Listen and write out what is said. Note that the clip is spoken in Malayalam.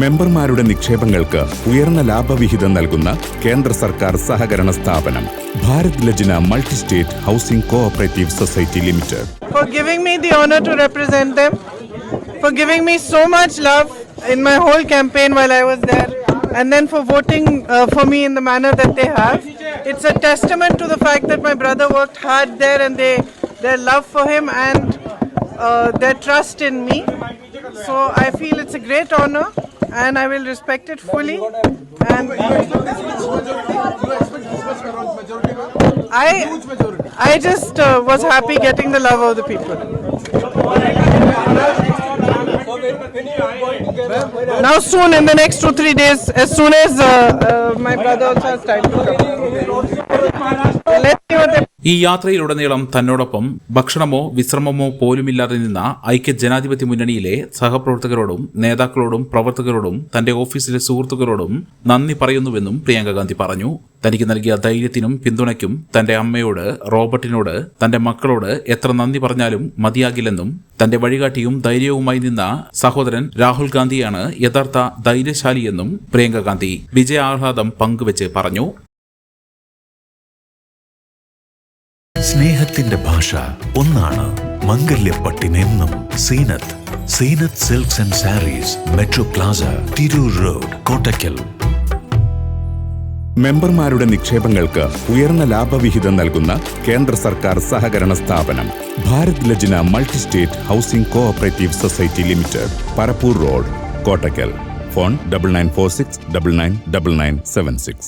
മെമ്പർമാരുടെ നിക്ഷേപങ്ങൾക്ക് ഉയർന്ന ലാഭവിഹിതം നൽകുന്ന കേന്ദ്ര സർക്കാർ സഹകരണ സ്ഥാപനം Bharat Lajna multi state housing cooperative society limited. For giving me the honor to represent them, for giving me so much love in my whole campaign while I was there, and then for voting for me in the manner that they have. It's a testament to the fact that my brother worked hard there, and their love for him and their trust in me. So I feel it's a great honor, and I will respect it fully. And I just was happy getting the love of the people. Now soon, in the next 2-3 days, as soon as my brother also has time to come. Let's see what they... ഈ യാത്രയിലുടനീളം തന്നോടൊപ്പം ഭക്ഷണമോ വിശ്രമമോ പോലുമില്ലാതെ നിന്ന ഐക്യ ജനാധിപത്യ മുന്നണിയിലെ സഹപ്രവർത്തകരോടും നേതാക്കളോടും പ്രവർത്തകരോടും തന്റെ ഓഫീസിലെ സുഹൃത്തുക്കളോടും നന്ദി പറയുന്നുവെന്നും പ്രിയങ്ക ഗാന്ധി പറഞ്ഞു. തനിക്ക് നൽകിയ ധൈര്യത്തിനും പിന്തുണയ്ക്കും തന്റെ അമ്മയോട്, റോബർട്ടിനോട്, തന്റെ മക്കളോട് എത്ര നന്ദി പറഞ്ഞാലും മതിയാകില്ലെന്നും തന്റെ വഴികാട്ടിയും ധൈര്യവുമായി നിന്ന സഹോദരൻ രാഹുൽ ഗാന്ധിയാണ് യഥാർത്ഥ ധൈര്യശാലിയെന്നും പ്രിയങ്ക ഗാന്ധി വിജയാഹ്ലാദം പങ്കുവച്ച് പറഞ്ഞു. സ്നേഹത്തിന്റെ ഭാഷ ഒന്നാണ്. മംഗല്യപ്പട്ടിനെന്നും Seenath silks and sarees, metro plaza, Tirur road, Kottakkal. മെമ്പർമാരുടെ നിക്ഷേപങ്ങൾക്ക് ഉയർന്ന ലാഭവിഹിതം നൽകുന്ന കേന്ദ്ര സർക്കാർ സഹകരണ സ്ഥാപനം Bharat Lajna multi state housing cooperative society limited, Parappur road, Kottakkal. Phone 9946999976.